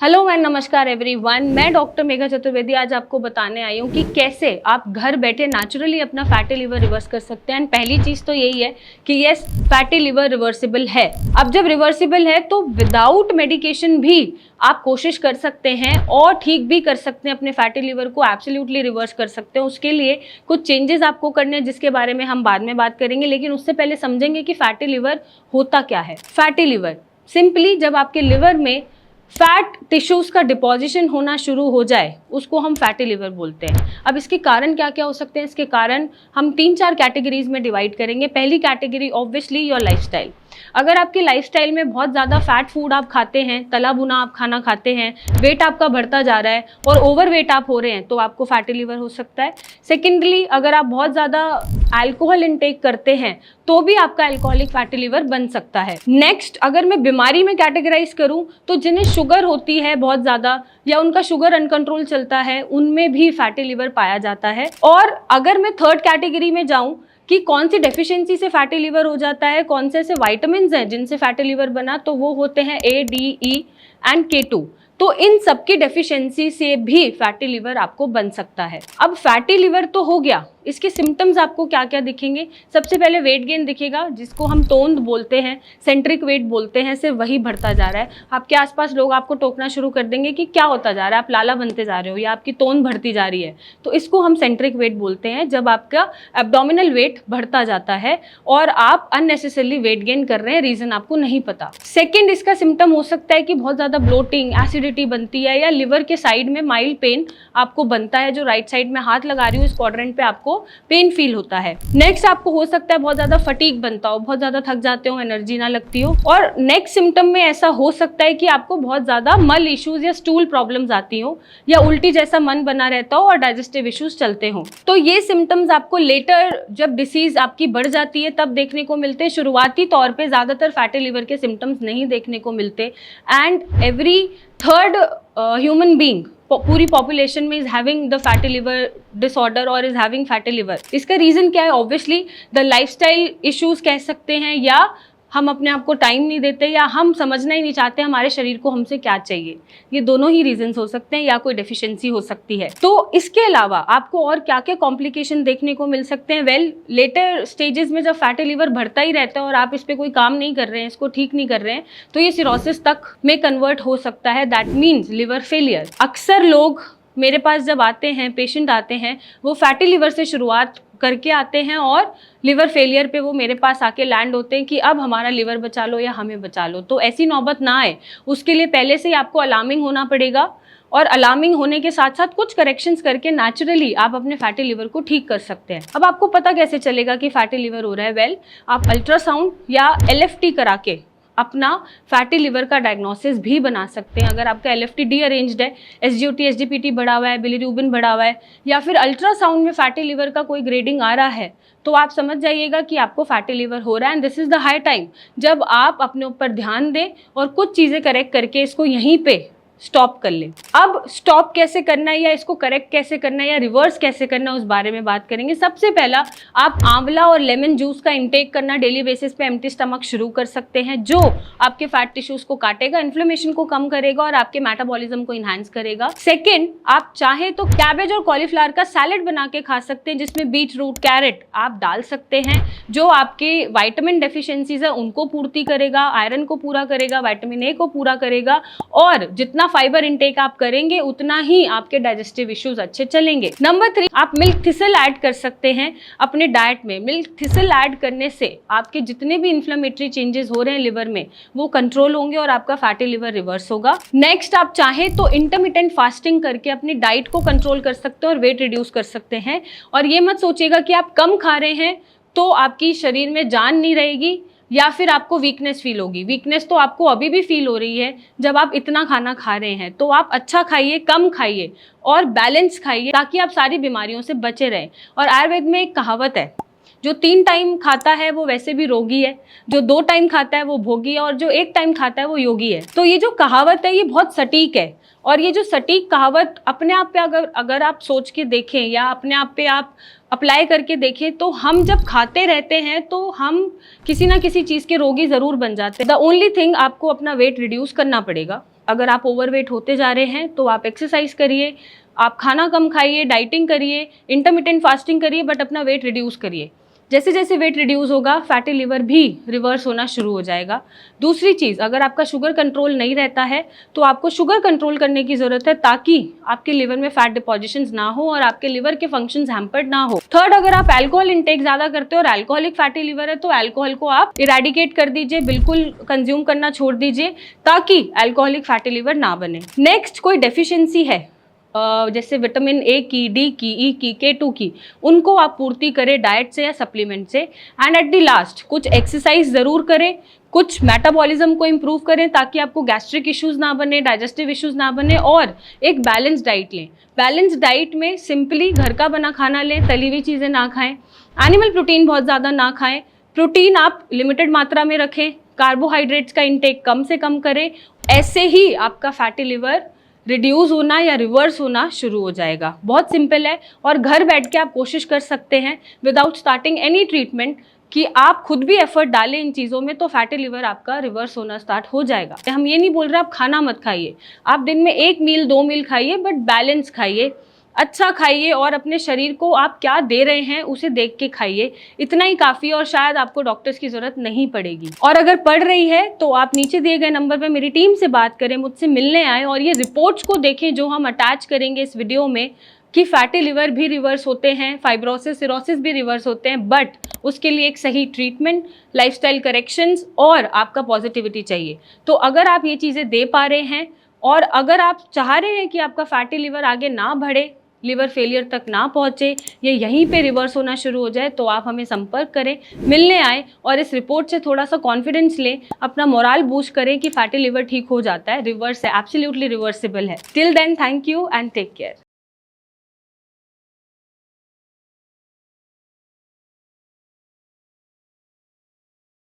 Hello and नमस्कार everyone, मैं doctor Megha Chaturvedi आज आपको बताने आई हूँ कि कैसे आप घर बैठे नेचुरली अपना फैटी लिवर रिवर्स कर सकते हैं। एंड पहली चीज़ तो यही है कि यस, फैटी लिवर रिवर्सिबल है। अब जब रिवर्सिबल है तो विदाउट मेडिकेशन भी आप कोशिश कर सकते हैं और ठीक भी कर सकते हैं, अपने फैटी लिवर को एब्सोल्युटली रिवर्स कर सकते हैं। उसके लिए कुछ चेंजेस आपको करने हैं जिसके बारे में हम बाद में बात करेंगे, लेकिन उससे पहले समझेंगे कि फैटी लिवर होता क्या है। फैटी लिवर सिंपली जब आपके लिवर में फैट टिश्यूज का डिपॉजिशन होना शुरू हो जाए उसको हम फैटी लिवर बोलते हैं। अब इसके कारण क्या क्या हो सकते हैं, इसके कारण हम 3-4 कैटेगरीज में डिवाइड करेंगे। पहली कैटेगरी ऑब्वियसली योर लाइफस्टाइल। अगर आपके लाइफस्टाइल में बहुत ज़्यादा फैट फूड आप खाते हैं, तला भुना आप खाना खाते हैं, वेट आपका बढ़ता जा रहा है और ओवर वेट आप हो रहे हैं, तो आपको फैटी लिवर हो सकता है। सेकेंडली, अगर आप बहुत ज़्यादा अल्कोहल इनटेक करते हैं तो भी आपका अल्कोहलिक फैटी लिवर बन सकता है। नेक्स्ट, अगर मैं बीमारी में कैटेगराइज करूं तो जिन्हें शुगर होती है बहुत ज़्यादा या उनका शुगर अनकंट्रोल चलता है, उनमें भी फैटी लिवर पाया जाता है। और अगर मैं थर्ड कैटेगरी में जाऊं कि कौन सी डेफिशिएंसी से फैटी लिवर हो जाता है, कौन से ऐसे विटामिन्स हैं जिनसे फैटी लिवर बना, तो वो होते हैं A, D, E and K2। तो इन सबकी डेफिशिएंसी से भी फैटी लिवर आपको बन सकता है। अब फैटी लिवर तो हो गया, इसके सिम्टम्स आपको क्या क्या दिखेंगे? सबसे पहले वेट गेन दिखेगा, जिसको हम तोंद बोलते हैं, सेंट्रिक वेट बोलते हैं, सिर्फ वही बढ़ता जा रहा है। आपके आसपास लोग आपको टोकना शुरू कर देंगे कि क्या होता जा रहा है, आप लाला बनते जा रहे हो या आपकी तोंद बढ़ती जा रही है। तो इसको हम सेंट्रिक वेट बोलते हैं, जब आपका एब्डोमिनल वेट बढ़ता जाता है और आप अननेसेसरली वेट गेन कर रहे हैं, रीजन आपको नहीं पता। सेकेंड, इसका सिम्टम हो सकता है कि बहुत ज़्यादा ब्लोटिंग, एसिडिटी बनती है या लिवर के साइड में माइल्ड पेन आपको बनता है। जो राइट साइड में हाथ लगा रही हूँ इस क्वाड्रेंट पे आपको पेन फील होता है। नेक्स्ट, आपको हो सकता है बहुत ज्यादा फटीग बनता हो, बहुत ज्यादा थक जाते हो, एनर्जी ना लगती हो। और नेक्स्ट सिम्टम में ऐसा हो सकता है कि आपको बहुत ज्यादा मल इश्यूज या स्टूल प्रॉब्लम्स आती हो या उल्टी जैसा मन बना रहता हो और डाइजेस्टिव इश्यूज चलते हो। तो ये सिम्टम्स आपको लेटर जब डिसीज आपकी बढ़ जाती है तब देखने को मिलते हैं। शुरुआती तौर पे ज्यादातर फैटी लिवर के सिम्टम्स नहीं देखने को मिलते। And every third human being पूरी पॉपुलेशन में is having the fatty liver disorder और इज हैविंग फैटी लिवर। इसका रीजन क्या है? ऑब्वियसली द लाइफस्टाइल इश्यूज कह सकते हैं, या हम अपने आप को टाइम नहीं देते, या हम समझना ही नहीं चाहते हमारे शरीर को हमसे क्या चाहिए। ये दोनों ही रीजंस हो सकते हैं, या कोई डेफिशिएंसी हो सकती है। तो इसके अलावा आपको और क्या क्या कॉम्प्लिकेशन देखने को मिल सकते हैं? वेल, लेटर स्टेजेस में जब फैटी लिवर बढ़ता ही रहता है और आप इस पर कोई काम नहीं कर रहे हैं, इसको ठीक नहीं कर रहे हैं, तो ये सिरोसिस तक में कन्वर्ट हो सकता है। That means liver failure. अक्सर लोग मेरे पास जब आते हैं, पेशेंट आते हैं, वो फैटी लिवर से शुरुआत करके आते हैं और लिवर फेलियर पे वो मेरे पास आके लैंड होते हैं कि अब हमारा लिवर बचा लो या हमें बचा लो। तो ऐसी नौबत ना आए, उसके लिए पहले से ही आपको अलार्मिंग होना पड़ेगा। और अलार्मिंग होने के साथ साथ कुछ करेक्शंस करके नेचुरली आप अपने फैटी लिवर को ठीक कर सकते हैं। अब आपको पता कैसे चलेगा कि फैटी लिवर हो रहा है? वेल, आप अल्ट्रासाउंड या LFT करा के अपना फैटी लिवर का डायग्नोसिस भी बना सकते हैं। अगर आपका LFT डी अरेंज्ड है, SGOT SGPT बढ़ा हुआ है, बिलीरुबिन बढ़ा हुआ है, या फिर अल्ट्रासाउंड में फैटी लिवर का कोई ग्रेडिंग आ रहा है, तो आप समझ जाइएगा कि आपको फैटी लिवर हो रहा है। And this is the high time जब आप अपने ऊपर ध्यान दें और कुछ चीज़ें करेक्ट करके इसको यहीं पे स्टॉप कर ले। अब स्टॉप कैसे करना है या इसको करेक्ट कैसे करना है या रिवर्स कैसे करना है, उस बारे में बात करेंगे। सबसे पहला, आप आंवला और लेमन जूस का इंटेक करना डेली बेसिस पे एम्प्टी स्टमक शुरू कर सकते हैं, जो आपके फैट टिश्यूज को काटेगा, इन्फ्लेमेशन को कम करेगा और आपके मेटाबॉलिज्म को इनहांस करेगा। सेकेंड, आप चाहे तो कैबेज और कॉलीफ्लावर का सैलेड बना के खा सकते हैं, जिसमें बीट रूट, कैरेट आप डाल सकते हैं, जो आपके विटामिन डेफिशिएंसीज है उनको पूर्ति करेगा, आयरन को पूरा करेगा, विटामिन ए को पूरा करेगा। और जितना फाइबर इंटेक आप करेंगे उतना ही आपके डाइजेस्टिव इश्यूज अच्छे चलेंगे। नंबर 3, आप मिल्क थिसल ऐड कर सकते हैं अपने डाइट में। मिल्क थिसल ऐड करने से आपके जितने भी इन्फ्लेमेटरी चेंजेस हो रहे हैं लिवर में वो कंट्रोल होंगे और आपका फैटी लिवर रिवर्स होगा। नेक्स्ट, आप चाहे तो इंटरमिटेंट फास्टिंग करके अपनी डाइट को कंट्रोल कर सकते हैं और वेट रिड्यूस कर सकते हैं। और ये मत सोचिएगा कि आप कम खा रहे हैं तो आपकी शरीर में जान नहीं रहेगी या फिर आपको वीकनेस फील होगी। वीकनेस तो आपको अभी भी फील हो रही है जब आप इतना खाना खा रहे हैं। तो आप अच्छा खाइए, कम खाइए और बैलेंस खाइए, ताकि आप सारी बीमारियों से बचे रहें। और आयुर्वेद में एक कहावत है, जो 3 टाइम खाता है वो वैसे भी रोगी है, जो 2 टाइम खाता है वो भोगी है, और जो 1 टाइम खाता है वो योगी है। तो ये जो कहावत है ये बहुत सटीक है। और ये जो सटीक कहावत अपने आप पे अगर आप सोच के देखें या अपने आप पे आप अप्लाई करके देखें, तो हम जब खाते रहते हैं तो हम किसी ना किसी चीज़ के रोगी ज़रूर बन जाते हैं। द ओनली थिंग, आपको अपना वेट रिड्यूस करना पड़ेगा। अगर आप ओवरवेट होते जा रहे हैं तो आप एक्सरसाइज करिए, आप खाना कम खाइए, डाइटिंग करिए, इंटरमिटेंट फास्टिंग करिए, बट अपना वेट रिड्यूस करिए। जैसे जैसे वेट रिड्यूस होगा फैटी लिवर भी रिवर्स होना शुरू हो जाएगा। दूसरी चीज़, अगर आपका शुगर कंट्रोल नहीं रहता है तो आपको शुगर कंट्रोल करने की ज़रूरत है, ताकि आपके लिवर में फैट डिपॉजिशंस ना हो और आपके लिवर के फंक्शंस हैम्पर्ड ना हो। थर्ड, अगर आप अल्कोहल इंटेक ज़्यादा करते हो और अल्कोहलिक फैटी लिवर है तो अल्कोहल को आप इरेडिकेट कर दीजिए, बिल्कुल कंज्यूम करना छोड़ दीजिए, ताकि अल्कोहलिक फैटी लिवर ना बने। नेक्स्ट, कोई डेफिशिएंसी है जैसे विटामिन ए की, डी की, ई की, K2 की, उनको आप पूर्ति करें डाइट से या सप्लीमेंट से। एंड एट द लास्ट, कुछ एक्सरसाइज ज़रूर करें, कुछ मेटाबॉलिज्म को इम्प्रूव करें ताकि आपको गैस्ट्रिक इश्यूज़ ना बने, डाइजेस्टिव इश्यूज़ ना बने, और एक बैलेंस डाइट लें। बैलेंस डाइट में सिंपली घर का बना खाना लें, तली हुई चीज़ें ना खाएं, एनिमल प्रोटीन बहुत ज़्यादा ना खाएं, प्रोटीन आप लिमिटेड मात्रा में रखें, कार्बोहाइड्रेट्स का इंटेक कम से कम करें। ऐसे ही आपका फैटी लिवर रिड्यूस होना या रिवर्स होना शुरू हो जाएगा। बहुत सिंपल है, और घर बैठ के आप कोशिश कर सकते हैं विदाउट स्टार्टिंग एनी ट्रीटमेंट कि आप खुद भी एफर्ट डालें इन चीज़ों में, तो फैटी लिवर आपका रिवर्स होना स्टार्ट हो जाएगा। हम ये नहीं बोल रहे आप खाना मत खाइए, आप दिन में 1 मील 2 मील खाइए, बट बैलेंस खाइए, अच्छा खाइए, और अपने शरीर को आप क्या दे रहे हैं उसे देख के खाइए। इतना ही काफ़ी, और शायद आपको डॉक्टर्स की ज़रूरत नहीं पड़ेगी। और अगर पड़ रही है तो आप नीचे दिए गए नंबर पर मेरी टीम से बात करें, मुझसे मिलने आए, और ये रिपोर्ट्स को देखें जो हम अटैच करेंगे इस वीडियो में, कि फैटी लिवर भी रिवर्स होते हैं, फाइब्रोसिस, सिरोसिस भी रिवर्स होते हैं, बट उसके लिए एक सही ट्रीटमेंट, लाइफस्टाइल करेक्शंस और आपका पॉजिटिविटी चाहिए। तो अगर आप ये चीज़ें दे पा रहे हैं, और अगर आप चाह रहे हैं कि आपका फैटी लिवर आगे ना बढ़े, लिवर फेलियर तक ना पहुंचे, ये यहीं पे रिवर्स होना शुरू हो जाए, तो आप हमें संपर्क करें, मिलने आए, और इस रिपोर्ट से थोड़ा सा कॉन्फिडेंस लें, अपना मोराल बूस्ट करें कि फैटी लिवर ठीक हो जाता है, रिवर्स है, एब्सोल्युटली रिवर्सिबल है। Till then, thank you and take care.